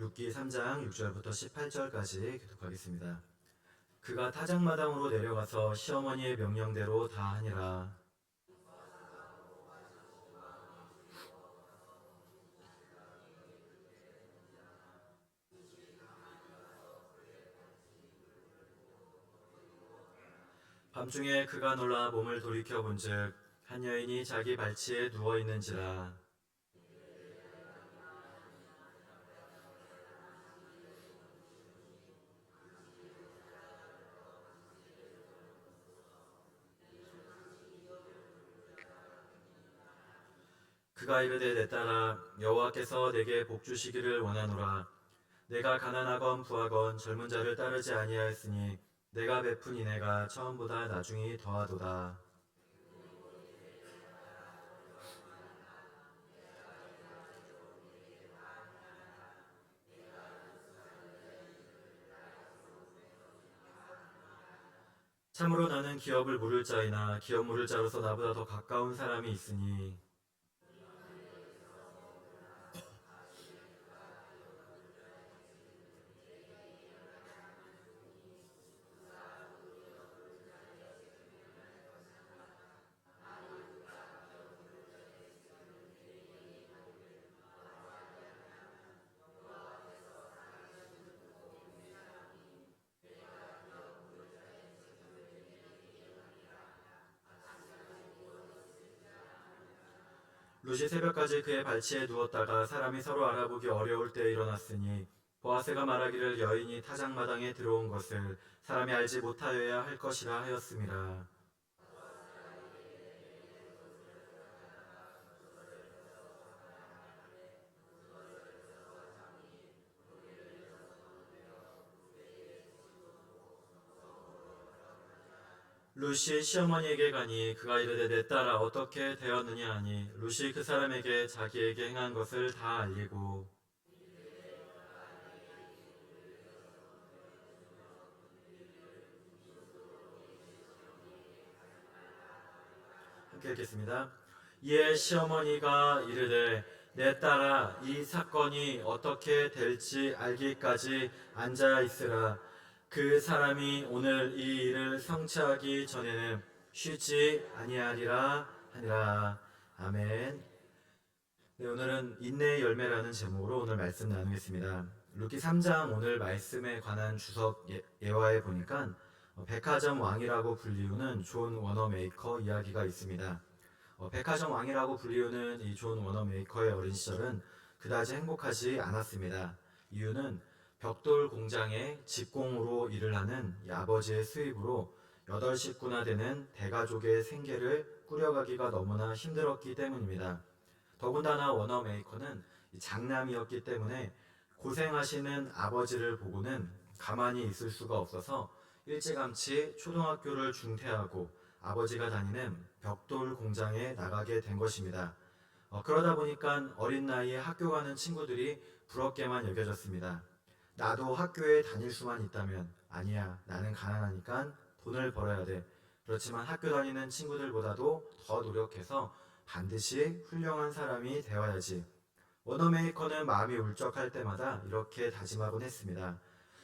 룻기 3장 6절부터 18절까지 교독하겠습니다. 그가 타작마당으로 내려가서 시어머니의 명령대로 다 하니라. 밤중에 그가 놀라 몸을 돌이켜 본즉 한 여인이 자기 발치에 누워 있는지라. 그가 이르되 내 딸아 여호와께서 내게 복 주시기를 원하노라. 내가 가난하건 부하건 젊은 자를 따르지 아니하였으니 내가 베푼 인애가 처음보다 나중이 더하도다. 참으로 나는 기업을 물을 자이나 기업 물을 자로서 나보다 더 가까운 사람이 있으니 룻이 새벽까지 그의 발치에 누웠다가 사람이 서로 알아보기 어려울 때에 일어났으니 보아스가 말하기를 여인이 타작마당에 들어온 것을 사람이 알지 못하여야 할 것이라 하였음이라. 룻이 시어머니에게 가니 그가 이르되 내 딸아 어떻게 되었느냐 하니 룻이 그 사람에게 자기에게 행한 것을 다 알리고 함께 읽겠습니다. 이에 시어머니가 이르되 내 딸아 이 사건이 어떻게 될지 알기까지 앉아 있으라. 그 사람이 오늘 이 일을 성취하기 전에는 쉬지 아니하리라 하니라. 아멘. 네, 오늘은 인내의 열매라는 제목으로 오늘 말씀 나누겠습니다. 루키 3장 오늘 말씀에 관한 주석 예화에 보니까 백화점 왕이라고 불리우는 존 워너메이커 이야기가 있습니다. 백화점 왕이라고 불리우는 이 존 워너메이커의 어린 시절은 그다지 행복하지 않았습니다. 이유는 벽돌 공장에 직공으로 일을 하는 이 아버지의 수입으로 8식구나 되는 대가족의 생계를 꾸려가기가 너무나 힘들었기 때문입니다. 더군다나 워너메이커는 장남이었기 때문에 고생하시는 아버지를 보고는 가만히 있을 수가 없어서 일찌감치 초등학교를 중퇴하고 아버지가 다니는 벽돌 공장에 나가게 된 것입니다. 그러다 보니까 어린 나이에 학교 가는 친구들이 부럽게만 여겨졌습니다. 나도 학교에 다닐 수만 있다면 아니야 나는 가난하니까 돈을 벌어야 돼. 그렇지만 학교 다니는 친구들보다도 더 노력해서 반드시 훌륭한 사람이 되어야지. 워너메이커는 마음이 울적할 때마다 이렇게 다짐하곤 했습니다.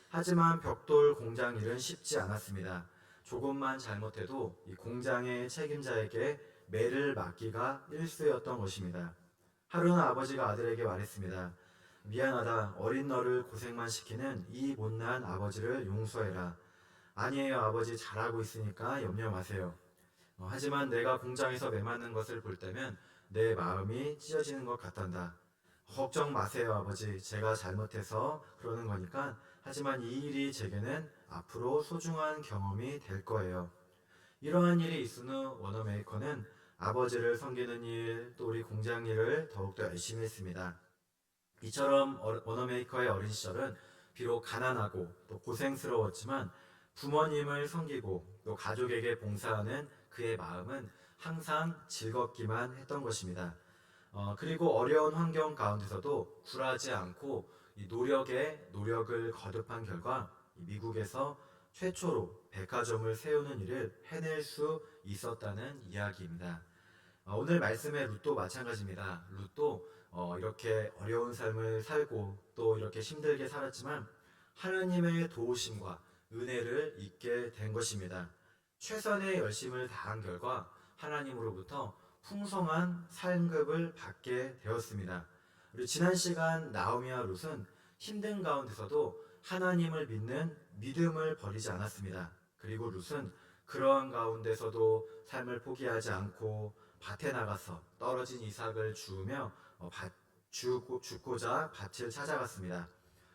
하지만 벽돌 공장 일은 쉽지 않았습니다. 조금만 잘못해도 이 공장의 책임자에게 매를 맞기가 일쑤였던 것입니다. 하루는 아버지가 아들에게 말했습니다. 미안하다. 어린 너를 고생만 시키는 이 못난 아버지를 용서해라. 아니에요 아버지 잘하고 있으니까 염려 마세요. 하지만 내가 공장에서 매맞는 것을 볼 때면 내 마음이 찢어지는 것 같단다. 걱정 마세요 아버지 제가 잘못해서 그러는 거니까 하지만 이 일이 제게는 앞으로 소중한 경험이 될 거예요. 이러한 일이 있은 후 워너메이커는 아버지를 섬기는 일 또 우리 공장 일을 더욱더 열심히 했습니다. 이처럼 워너메이커의 어린 시절은 비록 가난하고 또 고생스러웠지만 부모님을 섬기고 또 가족에게 봉사하는 그의 마음은 항상 즐겁기만 했던 것입니다. 그리고 어려운 환경 가운데서도 굴하지 않고 이 노력에 노력을 거듭한 결과 미국에서 최초로 백화점을 세우는 일을 해낼 수 있었다는 이야기입니다. 오늘 말씀의 룻도 마찬가지입니다. 룻도 이렇게 어려운 삶을 살고 또 이렇게 힘들게 살았지만 하나님의 도우심과 은혜를 잊게 된 것입니다. 최선의 열심을 다한 결과 하나님으로부터 풍성한 상급을 받게 되었습니다. 그리고 지난 시간 나오미와 룻은 힘든 가운데서도 하나님을 믿는 믿음을 버리지 않았습니다. 그리고 룻은 그러한 가운데서도 삶을 포기하지 않고 밭에 나가서 떨어진 이삭을 주우며 죽고자 밭을 찾아갔습니다.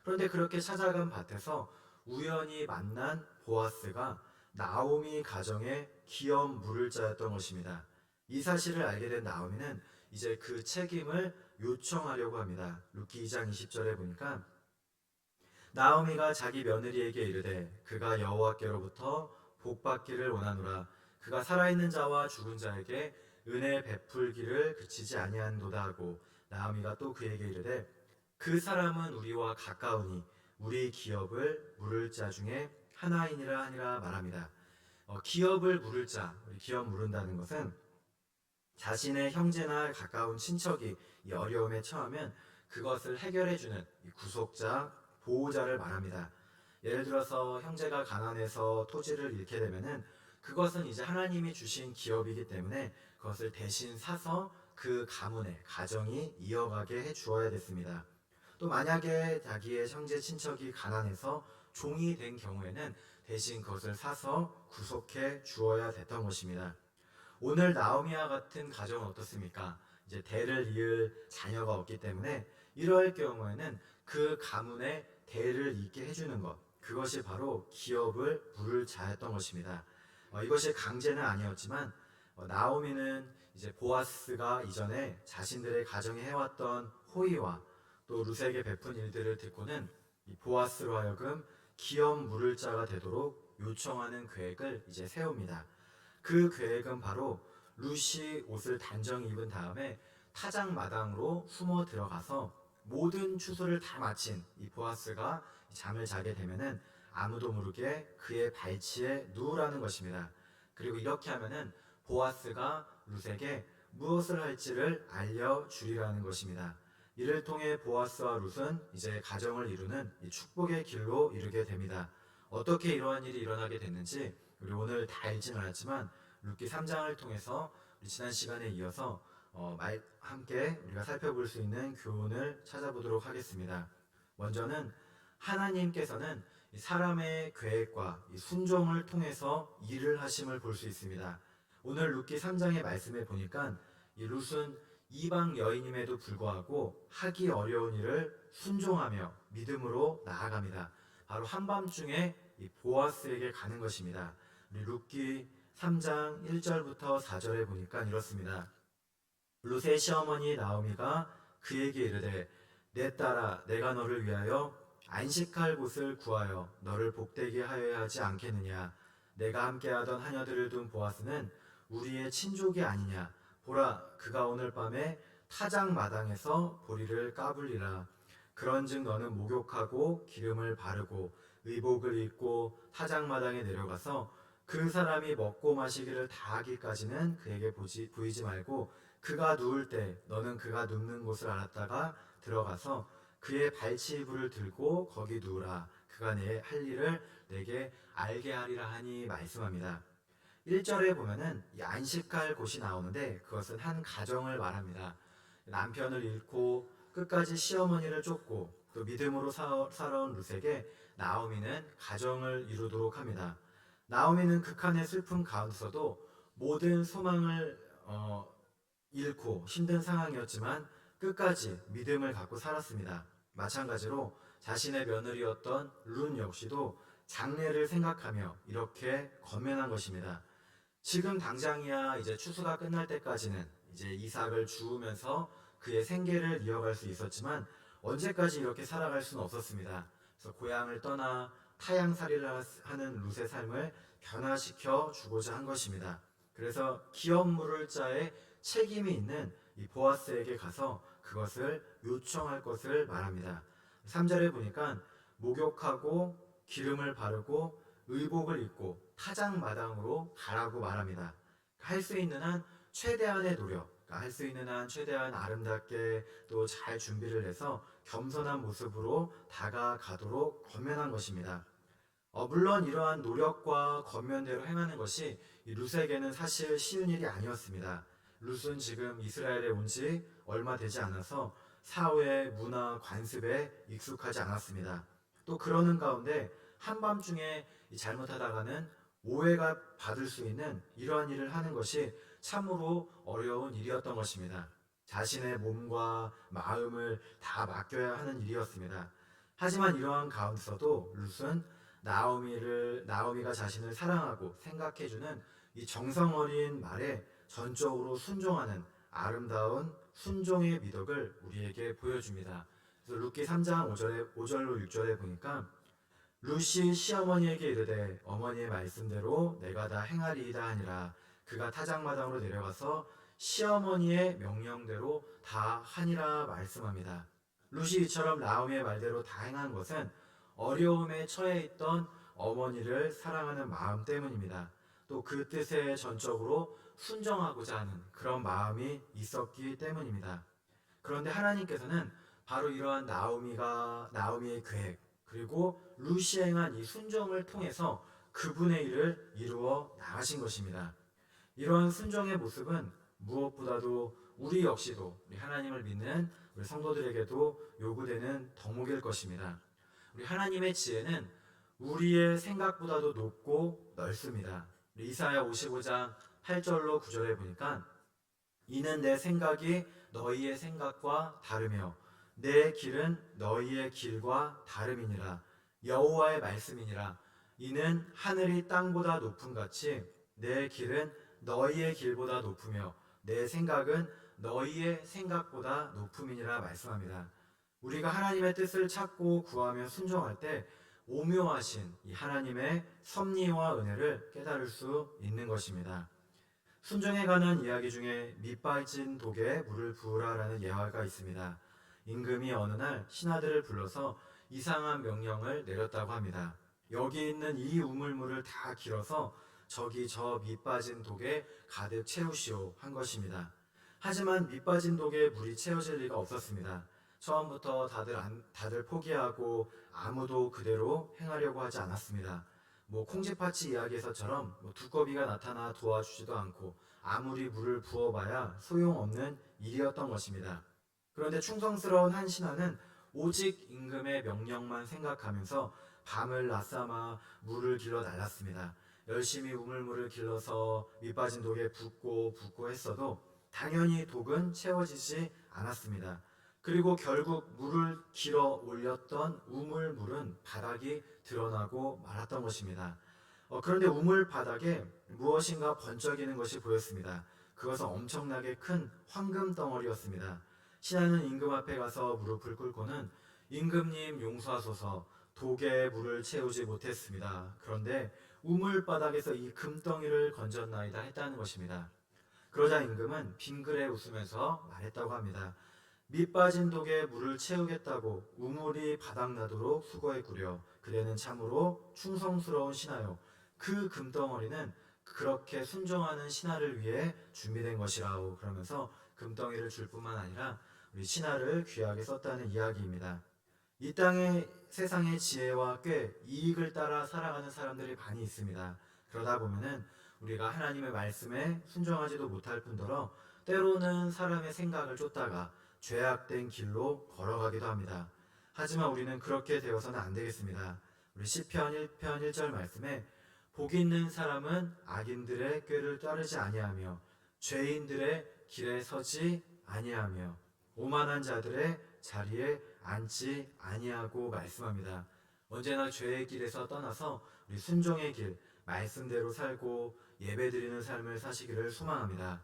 그런데 그렇게 찾아간 밭에서 우연히 만난 보아스가 나오미 가정의 기업 물을 자였던 것입니다. 이 사실을 알게 된 나오미는 이제 그 책임을 요청하려고 합니다. 룻기 2장 20절에 보니까 나오미가 자기 며느리에게 이르되 그가 여호와께로부터 복받기를 원하노라. 그가 살아있는 자와 죽은 자에게 은혜 베풀기를 그치지 아니한도다 하고 나오미가 또 그에게 이르되 그 사람은 우리와 가까우니 우리 기업을 물을 자 중에 하나이니라 하니라 말합니다. 기업을 물을 자, 기업 물은다는 것은 자신의 형제나 가까운 친척이 이 어려움에 처하면 그것을 해결해주는 구속자, 보호자를 말합니다. 예를 들어서 형제가 가난해서 토지를 잃게 되면은 그것은 이제 하나님이 주신 기업이기 때문에 그것을 대신 사서 그 가문의 가정이 이어가게 해 주어야 됐습니다. 또 만약에 자기의 형제 친척이 가난해서 종이 된 경우에는 대신 그것을 사서 구속해 주어야 됐던 것입니다. 오늘 나오미와 같은 가정은 어떻습니까? 이제 대를 이을 자녀가 없기 때문에 이러할 경우에는 그 가문의 대를 잇게 해주는 것, 그것이 바로 기업을 물을 자였던 것입니다. 이것이 강제는 아니었지만 나오미는 이제 보아스가 이전에 자신들의 가정에 해왔던 호의와 또 룻에게 베푼 일들을 듣고는 이 보아스로 하여금 기업 물을 자가 되도록 요청하는 계획을 이제 세웁니다. 그 계획은 바로 룻이 옷을 단정히 입은 다음에 타작 마당으로 숨어 들어가서 모든 추수를 다 마친 이 보아스가 잠을 자게 되면은 아무도 모르게 그의 발치에 누우라는 것입니다. 그리고 이렇게 하면은 보아스가 룻에게 무엇을 할지를 알려주리라는 것입니다. 이를 통해 보아스와 룻은 이제 가정을 이루는 이 축복의 길로 이르게 됩니다. 어떻게 이러한 일이 일어나게 됐는지 우리 오늘 다 읽지는 않았지만 룻기 3장을 통해서 우리 지난 시간에 이어서 함께 우리가 살펴볼 수 있는 교훈을 찾아보도록 하겠습니다. 먼저는 하나님께서는 사람의 계획과 순종을 통해서 일을 하심을 볼 수 있습니다. 오늘 룻기 3장의 말씀에 보니까 이 룻은 이방 여인임에도 불구하고 하기 어려운 일을 순종하며 믿음으로 나아갑니다. 바로 한밤중에 이 보아스에게 가는 것입니다. 우리 룻기 3장 1절부터 4절에 보니까 이렇습니다. 룻의 시어머니 나오미가 그에게 이르되 내 딸아 내가 너를 위하여 안식할 곳을 구하여 너를 복되게 하여야 하지 않겠느냐. 내가 함께하던 하녀들을 둔 보아스는 우리의 친족이 아니냐. 보라 그가 오늘 밤에 타작 마당에서 보리를 까불리라. 그런즉 너는 목욕하고 기름을 바르고 의복을 입고 타작 마당에 내려가서 그 사람이 먹고 마시기를 다 하기까지는 그에게 보이지 말고 그가 누울 때 너는 그가 눕는 곳을 알았다가 들어가서 그의 발치이불을 들고 거기 누우라. 그가 내 할 일을 내게 알게 하리라 하니 말씀합니다. 1절에 보면은 안식할 곳이 나오는데 그것은 한 가정을 말합니다. 남편을 잃고 끝까지 시어머니를 쫓고 또 믿음으로 살아온 룻에게 나오미는 가정을 이루도록 합니다. 나오미는 극한의 슬픔 가운데서도 모든 소망을 잃고 힘든 상황이었지만 끝까지 믿음을 갖고 살았습니다. 마찬가지로 자신의 며느리였던 룻 역시도 장래를 생각하며 이렇게 건면한 것입니다. 지금 당장이야 이제 추수가 끝날 때까지는 이제 이삭을 주우면서 그의 생계를 이어갈 수 있었지만 언제까지 이렇게 살아갈 수는 없었습니다. 그래서 고향을 떠나 타향살이를 하는 룻의 삶을 변화시켜 주고자 한 것입니다. 그래서 기업 물을 자의 책임이 있는 이 보아스에게 가서 그것을 요청할 것을 말합니다. 3절에 보니까 목욕하고 기름을 바르고 의복을 입고 타작 마당으로 가라고 말합니다. 할 수 있는 한 최대한의 노력, 할 수 있는 한 최대한 아름답게 또 잘 준비를 해서 겸손한 모습으로 다가가도록 권면한 것입니다. 물론 이러한 노력과 권면대로 행하는 것이 이 룻에게는 사실 쉬운 일이 아니었습니다. 룻은 지금 이스라엘에 온 지 얼마 되지 않아서 사회의 문화 관습에 익숙하지 않았습니다. 또 그러는 가운데 한밤중에 잘못하다가는 오해가 받을 수 있는 이러한 일을 하는 것이 참으로 어려운 일이었던 것입니다. 자신의 몸과 마음을 다 맡겨야 하는 일이었습니다. 하지만 이러한 가운데서도 룻은 나오미가 자신을 사랑하고 생각해주는 이 정성 어린 말에 전적으로 순종하는 아름다운 순종의 미덕을 우리에게 보여줍니다. 그래서 룻기 3장 5절로 6절에 보니까 룻이 시어머니에게 이르되 어머니의 말씀대로 내가 다 행하리이다 하니라. 그가 타작마당으로 내려가서 시어머니의 명령대로 다 하니라 말씀합니다. 룻이 이처럼 나오미의 말대로 다 행한 것은 어려움에 처해 있던 어머니를 사랑하는 마음 때문입니다. 또 그 뜻에 전적으로 순종하고자 하는 그런 마음이 있었기 때문입니다. 그런데 하나님께서는 바로 이러한 나오미의 계획 그리고 룻이 행한 이 순종을 통해서 그분의 일을 이루어 나가신 것입니다. 이러한 순종의 모습은 무엇보다도 우리 역시도 우리 하나님을 믿는 우리 성도들에게도 요구되는 덕목일 것입니다. 우리 하나님의 지혜는 우리의 생각보다도 높고 넓습니다. 우리 이사야 55장 8절로 9절에 보니까 이는 내 생각이 너희의 생각과 다르며 내 길은 너희의 길과 다름이니라. 여호와의 말씀이니라. 이는 하늘이 땅보다 높음 같이 내 길은 너희의 길보다 높으며 내 생각은 너희의 생각보다 높음이니라 말씀합니다. 우리가 하나님의 뜻을 찾고 구하며 순종할 때 오묘하신 이 하나님의 섭리와 은혜를 깨달을 수 있는 것입니다. 순종에 관한 이야기 중에 밑빠진 독에 물을 부으라라는 예화가 있습니다. 임금이 어느 날 신하들을 불러서 이상한 명령을 내렸다고 합니다. 여기 있는 이 우물물을 다 길어서 저기 저 밑빠진 독에 가득 채우시오 한 것입니다. 하지만 밑빠진 독에 물이 채워질 리가 없었습니다. 처음부터 다들 포기하고 아무도 그대로 행하려고 하지 않았습니다. 콩쥐팥이 이야기에서처럼 두꺼비가 나타나 도와주지도 않고 아무리 물을 부어봐야 소용없는 일이었던 것입니다. 그런데 충성스러운 한 신하는 오직 임금의 명령만 생각하면서 밤을 낮삼아 물을 길러 달랐습니다. 열심히 우물물을 길러서 밑빠진 독에 붓고 했어도 당연히 독은 채워지지 않았습니다. 그리고 결국 물을 길어 올렸던 우물물은 바닥이 드러나고 말았던 것입니다. 그런데 우물 바닥에 무엇인가 번쩍이는 것이 보였습니다. 그것은 엄청나게 큰 황금 덩어리였습니다. 신하는 임금 앞에 가서 무릎을 꿇고는 임금님 용서하소서 독에 물을 채우지 못했습니다. 그런데 우물 바닥에서 이 금덩이를 건졌나이다 했다는 것입니다. 그러자 임금은 빙그레 웃으면서 말했다고 합니다. 밑빠진 독에 물을 채우겠다고 우물이 바닥나도록 수고했구려. 그대는 참으로 충성스러운 신하요. 그 금덩어리는 그렇게 순종하는 신하를 위해 준비된 것이라오. 그러면서 금덩이를 줄 뿐만 아니라 우리 신하를 귀하게 썼다는 이야기입니다. 이 땅의 세상의 지혜와 꽤 이익을 따라 살아가는 사람들이 많이 있습니다. 그러다 보면은 우리가 하나님의 말씀에 순종하지도 못할 뿐더러 때로는 사람의 생각을 쫓다가 죄악된 길로 걸어가기도 합니다. 하지만 우리는 그렇게 되어서는 안 되겠습니다. 우리 시편 1편 1절 말씀에 복 있는 사람은 악인들의 꾀를 따르지 아니하며 죄인들의 길에 서지 아니하며 오만한 자들의 자리에 앉지 아니하고 말씀합니다. 언제나 죄의 길에서 떠나서 우리 순종의 길, 말씀대로 살고 예배드리는 삶을 사시기를 소망합니다.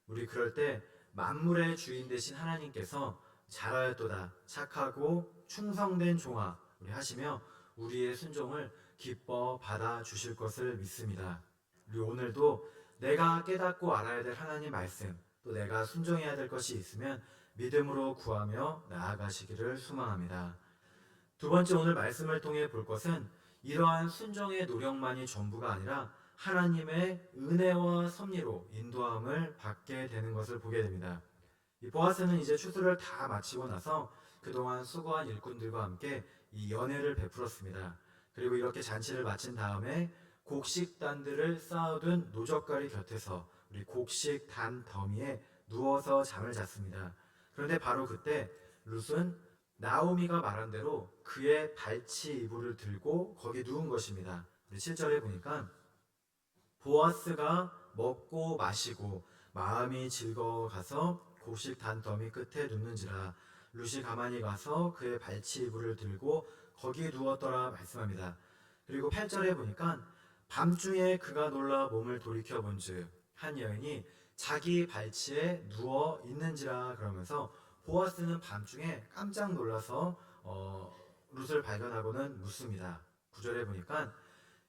우리 그럴 때 만물의 주인 되신 하나님께서 잘하였도다 착하고 충성된 종아 우리 하시며 우리의 순종을 기뻐 받아 주실 것을 믿습니다. 우리 오늘도 내가 깨닫고 알아야 될 하나님 말씀 또 내가 순종해야 될 것이 있으면 믿음으로 구하며 나아가시기를 소망합니다. 두 번째 오늘 말씀을 통해 볼 것은 이러한 순종의 노력만이 전부가 아니라 하나님의 은혜와 섭리로 인도함을 받게 되는 것을 보게 됩니다. 이 보아스는 이제 추수를 다 마치고 나서 그동안 수고한 일꾼들과 함께 이 연회를 베풀었습니다. 그리고 이렇게 잔치를 마친 다음에 곡식단들을 쌓아둔 노젓가리 곁에서 우리 곡식단 더미에 누워서 잠을 잤습니다. 그런데 바로 그때 룻은 나오미가 말한 대로 그의 발치 이불을 들고 거기 누운 것입니다. 7절에 보니까 보아스가 먹고 마시고 마음이 즐거워 가서 곡식 단 더미 끝에 눕는지라 룻이 가만히 가서 그의 발치 이불을 들고 거기에 누웠더라 말씀합니다. 그리고 8절에 보니까 밤중에 그가 놀라 몸을 돌이켜 본즉 한 여인이 자기 발치에 누워 있는지라 그러면서 보아스는 밤중에 깜짝 놀라서 룻을 발견하고는 묻습니다. 9절에 보니까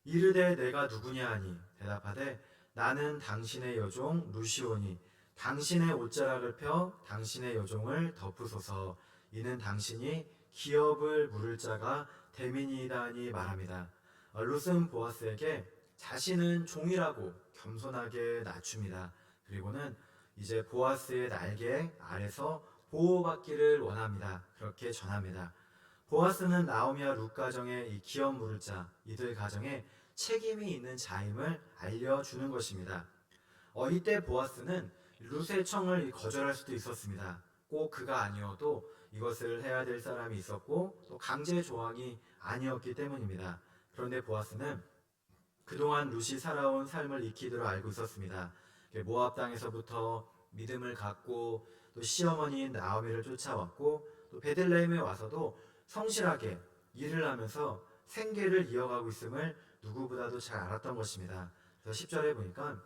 이르되 내가 누구냐 하니 대답하되 나는 당신의 여종 루시오니 당신의 옷자락을 펴 당신의 여종을 덮으소서 이는 당신이 기업을 물을 자가 대민이다 하니 말합니다. 룻은 보아스에게 자신은 종이라고 겸손하게 낮춥니다. 그리고는 이제 보아스의 날개 아래서 보호받기를 원합니다. 그렇게 전합니다. 보아스는 나오미와 룻 가정의 이 기업 물을 자, 이들 가정에 책임이 있는 자임을 알려주는 것입니다. 이때 보아스는 룻의 청을 거절할 수도 있었습니다. 꼭 그가 아니어도 이것을 해야 될 사람이 있었고 또 강제 조항이 아니었기 때문입니다. 그런데 보아스는 그동안 룻이 살아온 삶을 익히도록 알고 있었습니다. 모압 땅에서부터 믿음을 갖고 또 시어머니인 나오미를 쫓아왔고 또 베들레헴에 와서도 성실하게 일을 하면서 생계를 이어가고 있음을 누구보다도 잘 알았던 것입니다. 그래서 10절에 보니까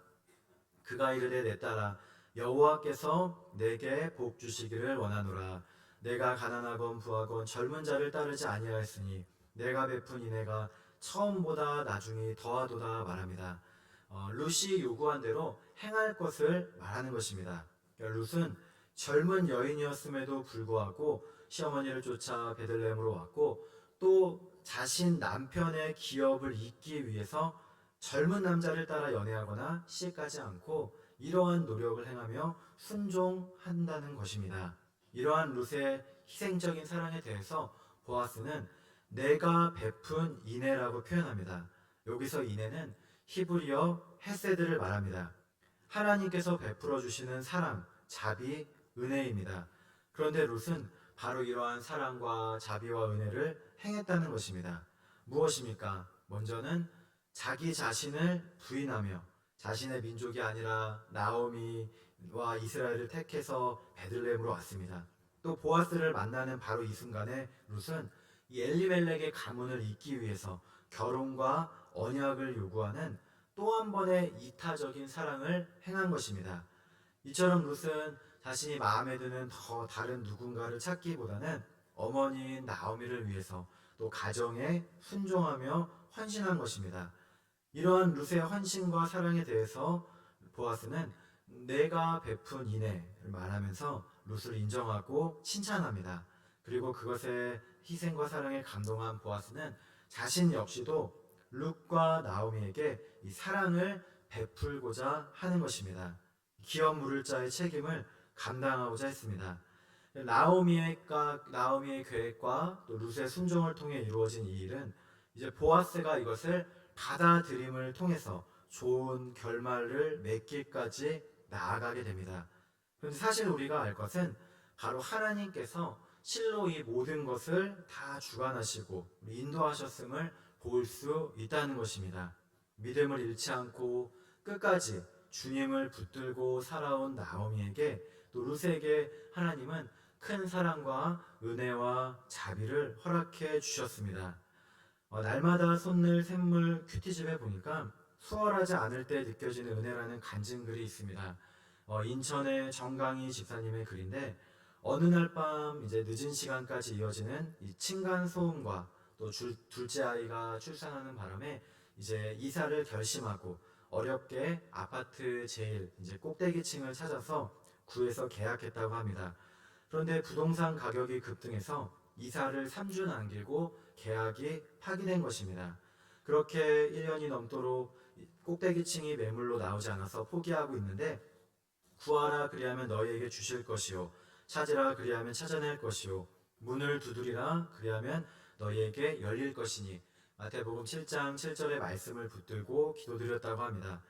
그가 이르되 내 딸아 여호와께서 내게 복 주시기를 원하노라. 내가 가난하건 부하건 젊은 자를 따르지 아니하였으니 내가 베푼 인애가 처음보다 나중이 더하도다 말합니다. 룻이 요구한 대로 행할 것을 말하는 것입니다. 그러니까 룻은 젊은 여인이었음에도 불구하고 시어머니를 쫓아 베들레헴으로 왔고 또 자신 남편의 기업을 잇기 위해서 젊은 남자를 따라 연애하거나 시집가지 않고 이러한 노력을 행하며 순종한다는 것입니다. 이러한 룻의 희생적인 사랑에 대해서 보아스는 내가 베푼 인애라고 표현합니다. 여기서 인애는 히브리어 헤세드를 말합니다. 하나님께서 베풀어 주시는 사랑, 자비, 은혜입니다. 그런데 룻은 바로 이러한 사랑과 자비와 은혜를 행했다는 것입니다. 무엇입니까? 먼저는 자기 자신을 부인하며 자신의 민족이 아니라 나오미와 이스라엘을 택해서 베들레헴으로 왔습니다. 또 보아스를 만나는 바로 이 순간에 룻은 이 엘리멜렉의 가문을 잇기 위해서 결혼과 언약을 요구하는 또 한 번의 이타적인 사랑을 행한 것입니다. 이처럼 룻은 자신이 마음에 드는 더 다른 누군가를 찾기보다는 어머니인 나오미를 위해서 또 가정에 순종하며 헌신한 것입니다. 이러한 룻의 헌신과 사랑에 대해서 보아스는 내가 베푼 인애를 말하면서 룻을 인정하고 칭찬합니다. 그리고 그것에 희생과 사랑에 감동한 보아스는 자신 역시도 룻과 나오미에게 이 사랑을 베풀고자 하는 것입니다. 기업 물을 자의 책임을 감당하고자 했습니다. 나오미의 계획과 또 룻의 순종을 통해 이루어진 이 일은 이제 보아스가 이것을 받아들임을 통해서 좋은 결말을 맺기까지 나아가게 됩니다. 그런데 사실 우리가 알 것은 바로 하나님께서 실로 이 모든 것을 다 주관하시고 인도하셨음을 볼 수 있다는 것입니다. 믿음을 잃지 않고 끝까지 주님을 붙들고 살아온 나오미에게 또 룻에게 하나님은 큰 사랑과 은혜와 자비를 허락해 주셨습니다. 날마다 손늘 샘물 큐티집에 보니까 수월하지 않을 때 느껴지는 은혜라는 간증글이 있습니다. 인천의 정강희 집사님의 글인데 어느 날 밤 이제 늦은 시간까지 이어지는 이 층간 소음과 또 둘째 아이가 출산하는 바람에 이제 이사를 결심하고 어렵게 아파트 제일 이제 꼭대기층을 찾아서 구해서 계약했다고 합니다. 그런데 부동산 가격이 급등해서 이사를 3주 남기고 계약이 파기된 것입니다. 그렇게 1년이 넘도록 꼭대기층이 매물로 나오지 않아서 포기하고 있는데, 구하라 그리하면 너희에게 주실 것이요 찾으라 그리하면 찾아낼 것이요 문을 두드리라 그리하면 너희에게 열릴 것이니. 마태복음 7장 7절의 말씀을 붙들고 기도드렸다고 합니다.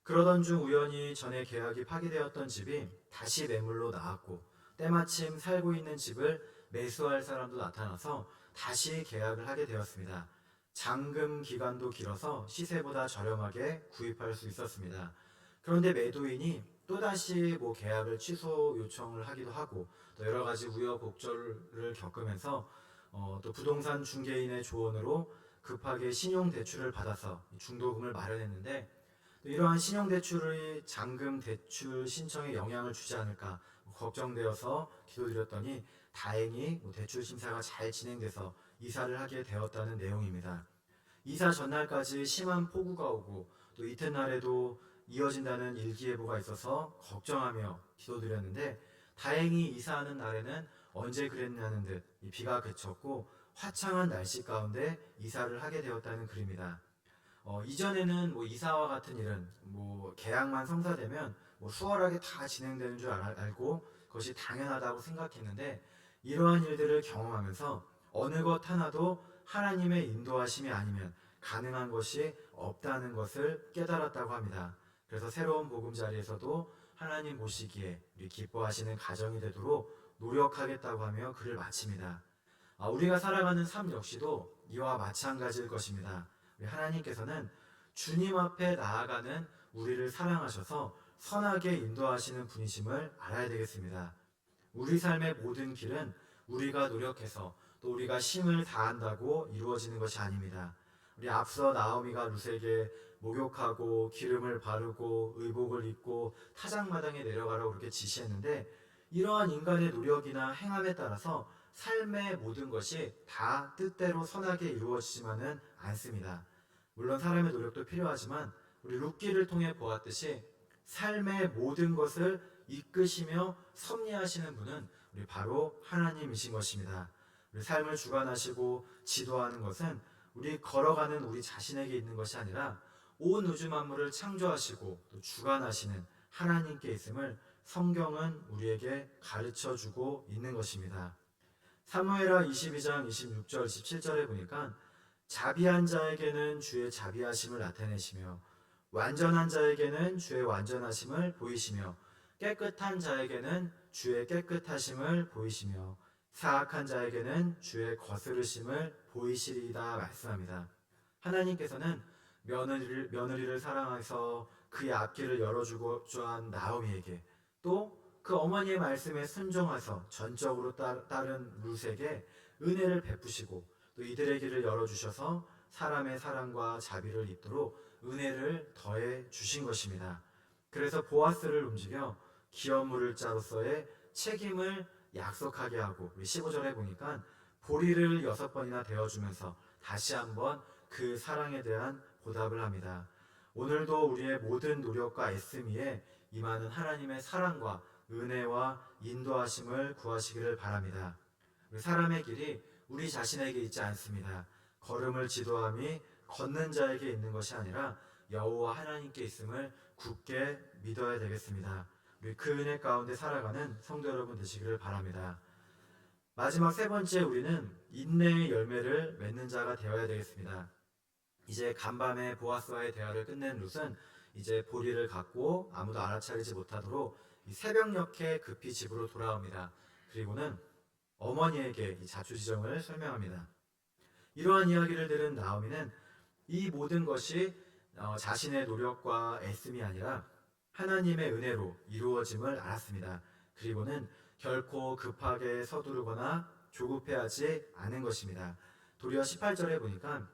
그러던 중 우연히 전에 계약이 파기되었던 집이 다시 매물로 나왔고, 때마침 살고 있는 집을 매수할 사람도 나타나서 다시 계약을 하게 되었습니다. 잔금 기간도 길어서 시세보다 저렴하게 구입할 수 있었습니다. 그런데 매도인이 또다시 계약을 취소 요청을 하기도 하고, 또 여러 가지 우여곡절을 겪으면서 또 부동산 중개인의 조언으로 급하게 신용대출을 받아서 중도금을 마련했는데, 또 이러한 신용대출의 잔금 대출 신청에 영향을 주지 않을까 걱정되어서 기도드렸더니 다행히 대출 심사가 잘 진행돼서 이사를 하게 되었다는 내용입니다. 이사 전날까지 심한 폭우가 오고 또 이튿날에도 이어진다는 일기예보가 있어서 걱정하며 기도드렸는데, 다행히 이사하는 날에는 언제 그랬냐는 듯 비가 그쳤고 화창한 날씨 가운데 이사를 하게 되었다는 글입니다. 이전에는 이사와 같은 일은 계약만 성사되면 수월하게 다 진행되는 줄 알고 그것이 당연하다고 생각했는데, 이러한 일들을 경험하면서 어느 것 하나도 하나님의 인도하심이 아니면 가능한 것이 없다는 것을 깨달았다고 합니다. 그래서 새로운 보금자리에서도 하나님 보시기에 우리 기뻐하시는 가정이 되도록 노력하겠다고 하며 글을 마칩니다. 우리가 살아가는 삶 역시도 이와 마찬가지일 것입니다. 우리 하나님께서는 주님 앞에 나아가는 우리를 사랑하셔서 선하게 인도하시는 분이심을 알아야 되겠습니다. 우리 삶의 모든 길은 우리가 노력해서 또 우리가 힘을 다한다고 이루어지는 것이 아닙니다. 우리 앞서 나오미가 룻에게 목욕하고 기름을 바르고 의복을 입고 타작마당에 내려가라고 그렇게 지시했는데, 이러한 인간의 노력이나 행함에 따라서 삶의 모든 것이 다 뜻대로 선하게 이루어지지만은 않습니다. 물론 사람의 노력도 필요하지만 우리 룻기를 통해 보았듯이 삶의 모든 것을 이끄시며 섭리하시는 분은 우리 바로 하나님이신 것입니다. 우리 삶을 주관하시고 지도하는 것은 우리 걸어가는 우리 자신에게 있는 것이 아니라 온 우주 만물을 창조하시고 또 주관하시는 하나님께 있음을 성경은 우리에게 가르쳐 주고 있는 것입니다. 사무엘하 22장 26절 27절에 보니까 자비한 자에게는 주의 자비하심을 나타내시며 완전한 자에게는 주의 완전하심을 보이시며 깨끗한 자에게는 주의 깨끗하심을 보이시며 사악한 자에게는 주의 거스르심을 보이시리이다 말씀합니다. 하나님께서는 며느리를 사랑해서 그의 앞길을 열어주고자 한 나오미에게, 또 그 어머니의 말씀에 순종해서 전적으로 따른 룻에게 은혜를 베푸시고 또 이들의 길을 열어주셔서 사람의 사랑과 자비를 입도록 은혜를 더해 주신 것입니다. 그래서 보아스를 움직여 기업 물을 자로서의 책임을 약속하게 하고, 우리 15절에 보니까 보리를 6번이나 되어주면서 다시 한번 그 사랑에 대한 보답을 합니다. 오늘도 우리의 모든 노력과 애씀이에 임하는 하나님의 사랑과 은혜와 인도하심을 구하시기를 바랍니다. 우리 사람의 길이 우리 자신에게 있지 않습니다. 걸음을 지도함이 걷는 자에게 있는 것이 아니라 여호와 하나님께 있음을 굳게 믿어야 되겠습니다. 우리 그 은혜 가운데 살아가는 성도 여러분 되시기를 바랍니다. 마지막 세 번째, 우리는 인내의 열매를 맺는 자가 되어야 되겠습니다. 이제 간밤에 보아스와의 대화를 끝낸 룻은 이제 보리를 갖고 아무도 알아차리지 못하도록 이 새벽녘에 급히 집으로 돌아옵니다. 그리고는 어머니에게 이 자초지정을 설명합니다. 이러한 이야기를 들은 나오미는 이 모든 것이 자신의 노력과 애씀이 아니라 하나님의 은혜로 이루어짐을 알았습니다. 그리고는 결코 급하게 서두르거나 조급해하지 않은 것입니다. 도리어 18절에 보니까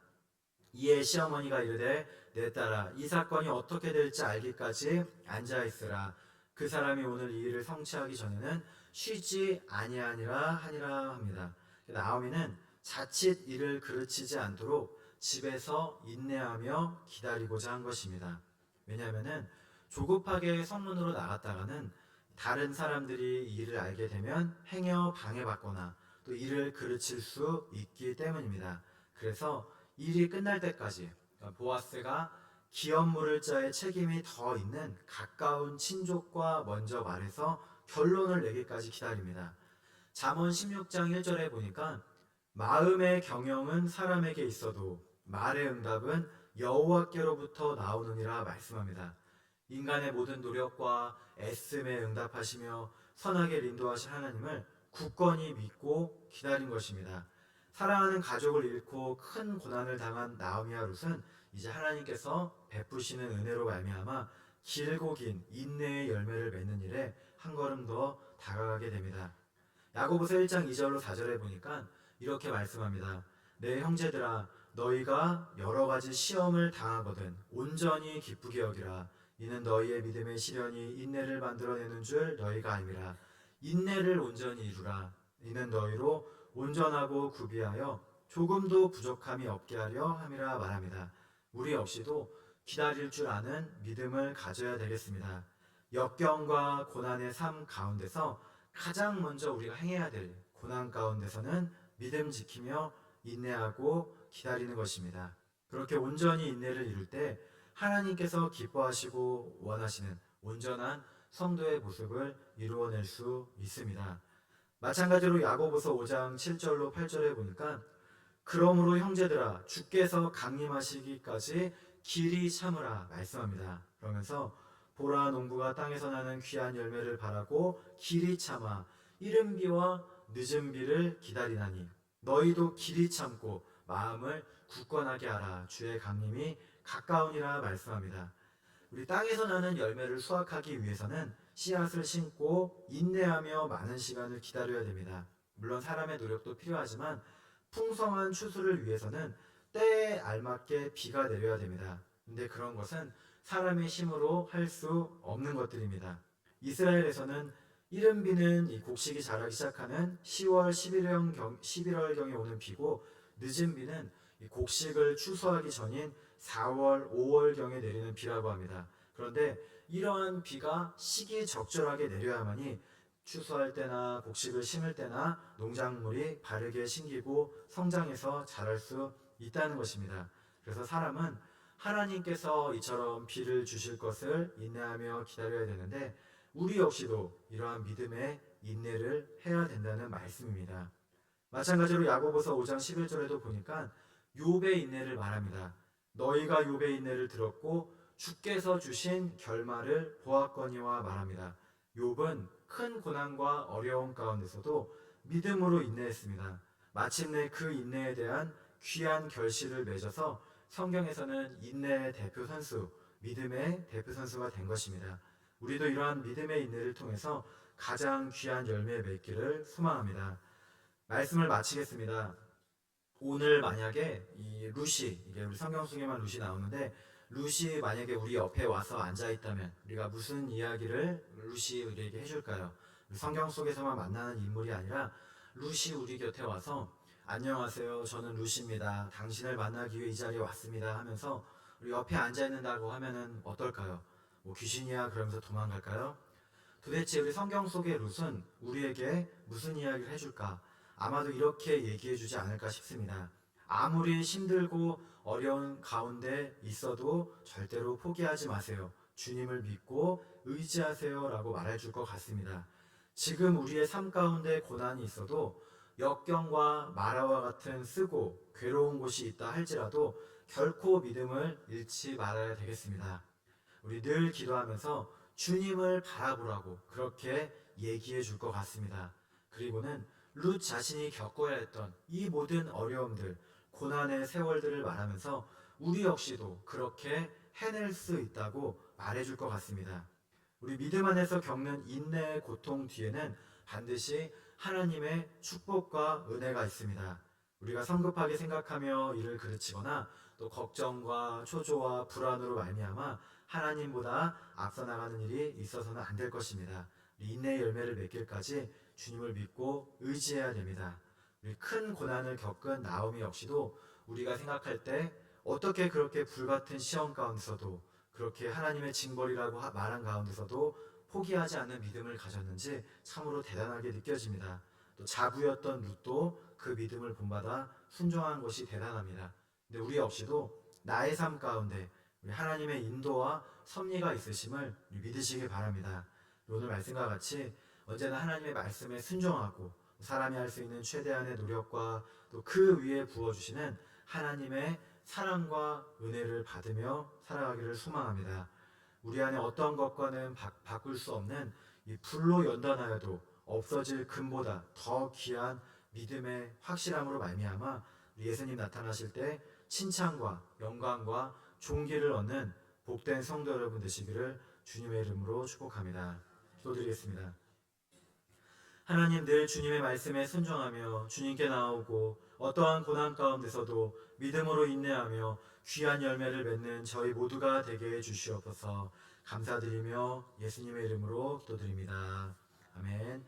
이에 시어머니가 이르되 내 딸아 이 사건이 어떻게 될지 알기까지 앉아있으라. 그 사람이 오늘 이 일을 성취하기 전에는 쉬지 아니하니라 하니라 합니다. 나오미는 자칫 일을 그르치지 않도록 집에서 인내하며 기다리고자 한 것입니다. 왜냐하면 조급하게 성문으로 나갔다가는 다른 사람들이 이 일을 알게 되면 행여 방해받거나 또 일을 그르칠 수 있기 때문입니다. 그래서 일이 끝날 때까지 그러니까 보아스가 기업 물을 자의 책임이 더 있는 가까운 친족과 먼저 말해서 결론을 내기까지 기다립니다. 잠언 16장 1절에 보니까 마음의 경영은 사람에게 있어도 말의 응답은 여호와께로부터 나오느니라 말씀합니다. 인간의 모든 노력과 애씀에 응답하시며 선하게 인도하신 하나님을 굳건히 믿고 기다린 것입니다. 사랑하는 가족을 잃고 큰 고난을 당한 나오미와 룻은 이제 하나님께서 베푸시는 은혜로 말미암아 길고 긴 인내의 열매를 맺는 일에 한 걸음 더 다가가게 됩니다. 야고보서 1장 2절로 4절에 보니까 이렇게 말씀합니다. 내 형제들아 너희가 여러 가지 시험을 당하거든 온전히 기쁘게 여기라. 이는 너희의 믿음의 시련이 인내를 만들어내는 줄 너희가 알미라. 인내를 온전히 이루라. 이는 너희로 온전하고 구비하여 조금도 부족함이 없게 하려 함이라 말합니다. 우리 역시도 기다릴 줄 아는 믿음을 가져야 되겠습니다. 역경과 고난의 삶 가운데서 가장 먼저 우리가 행해야 될 고난 가운데서는 믿음 지키며 인내하고 기다리는 것입니다. 그렇게 온전히 인내를 이룰 때 하나님께서 기뻐하시고 원하시는 온전한 성도의 모습을 이루어낼 수 있습니다. 마찬가지로 야고보서 5장 7절로 8절에 보니까 그러므로 형제들아 주께서 강림하시기까지 길이 참으라 말씀합니다. 그러면서 보라 농부가 땅에서 나는 귀한 열매를 바라고 길이 참아 이른 비와 늦은 비를 기다리나니 너희도 길이 참고 마음을 굳건하게 하라. 주의 강림이 가까우니라 말씀합니다. 우리 땅에서 나는 열매를 수확하기 위해서는 씨앗을 심고 인내하며 많은 시간을 기다려야 됩니다. 물론 사람의 노력도 필요하지만 풍성한 추수를 위해서는 때에 알맞게 비가 내려야 됩니다. 근데 그런 것은 사람의 힘으로 할 수 없는 것들입니다. 이스라엘에서는 이른 비는 이 곡식이 자라기 시작하는 10월, 11월경에 오는 비고 늦은 비는 이 곡식을 추수하기 전인 4월, 5월경에 내리는 비라고 합니다. 그런데 이러한 비가 시기적절하게 내려야만이 추수할 때나 곡식을 심을 때나 농작물이 바르게 심기고 성장해서 자랄 수 있다는 것입니다. 그래서 사람은 하나님께서 이처럼 비를 주실 것을 인내하며 기다려야 되는데 우리 역시도 이러한 믿음의 인내를 해야 된다는 말씀입니다. 마찬가지로 야고보서 5장 11절에도 보니까 욥의 인내를 말합니다. 너희가 욥의 인내를 들었고 주께서 주신 결말을 보았거니와 말합니다. 욥은 큰 고난과 어려움 가운데서도 믿음으로 인내했습니다. 마침내 그 인내에 대한 귀한 결실을 맺어서 성경에서는 인내의 대표 선수, 믿음의 대표 선수가 된 것입니다. 우리도 이러한 믿음의 인내를 통해서 가장 귀한 열매 맺기를 소망합니다. 말씀을 마치겠습니다. 오늘 만약에 이 룻이, 이게 우리 성경 속에만 룻이 나오는데 룻이 만약에 우리 옆에 와서 앉아 있다면 우리가 무슨 이야기를 룻이 우리에게 해줄까요? 성경 속에서만 만나는 인물이 아니라 룻이 우리 곁에 와서 안녕하세요, 저는 룻입니다. 당신을 만나기 위해 이 자리에 왔습니다 하면서 우리 옆에 앉아 있는다고 하면은 어떨까요? 뭐 귀신이야 그러면서 도망갈까요? 도대체 우리 성경 속의 룻은 우리에게 무슨 이야기를 해줄까? 아마도 이렇게 얘기해 주지 않을까 싶습니다. 아무리 힘들고 어려운 가운데 있어도 절대로 포기하지 마세요. 주님을 믿고 의지하세요 라고 말해줄 것 같습니다. 지금 우리의 삶 가운데 고난이 있어도 역경과 마라와 같은 쓰고 괴로운 곳이 있다 할지라도 결코 믿음을 잃지 말아야 되겠습니다. 우리 늘 기도하면서 주님을 바라보라고 그렇게 얘기해 줄 것 같습니다. 그리고는 룻 자신이 겪어야 했던 이 모든 어려움들, 고난의 세월들을 말하면서 우리 역시도 그렇게 해낼 수 있다고 말해줄 것 같습니다. 우리 믿음 안에서 겪는 인내의 고통 뒤에는 반드시 하나님의 축복과 은혜가 있습니다. 우리가 성급하게 생각하며 이를 그르치거나 또 걱정과 초조와 불안으로 말미암아 하나님보다 앞서 나가는 일이 있어서는 안 될 것입니다. 인내의 열매를 맺길까지 주님을 믿고 의지해야 됩니다. 우리 큰 고난을 겪은 나오미 역시도 우리가 생각할 때 어떻게 그렇게 불같은 시험 가운데서도 그렇게 하나님의 징벌이라고 말한 가운데서도 포기하지 않는 믿음을 가졌는지 참으로 대단하게 느껴집니다. 또 자부였던 룻도 그 믿음을 본받아 순종한 것이 대단합니다. 근데 우리 역시도 나의 삶 가운데 우리 하나님의 인도와 섭리가 있으심을 믿으시기 바랍니다. 오늘 말씀과 같이 언제나 하나님의 말씀에 순종하고 사람이 할 수 있는 최대한의 노력과 또 그 위에 부어주시는 하나님의 사랑과 은혜를 받으며 살아가기를 소망합니다. 우리 안에 어떤 것과는 바꿀 수 없는 이 불로 연단하여도 없어질 금보다 더 귀한 믿음의 확실함으로 말미암아 예수님 나타나실 때 칭찬과 영광과 존귀를 얻는 복된 성도 여러분 되시기를 주님의 이름으로 축복합니다. 기도드리겠습니다. 하나님, 늘 주님의 말씀에 순종하며 주님께 나오고 어떠한 고난 가운데서도 믿음으로 인내하며 귀한 열매를 맺는 저희 모두가 되게 해주시옵소서. 감사드리며 예수님의 이름으로 기도드립니다. 아멘.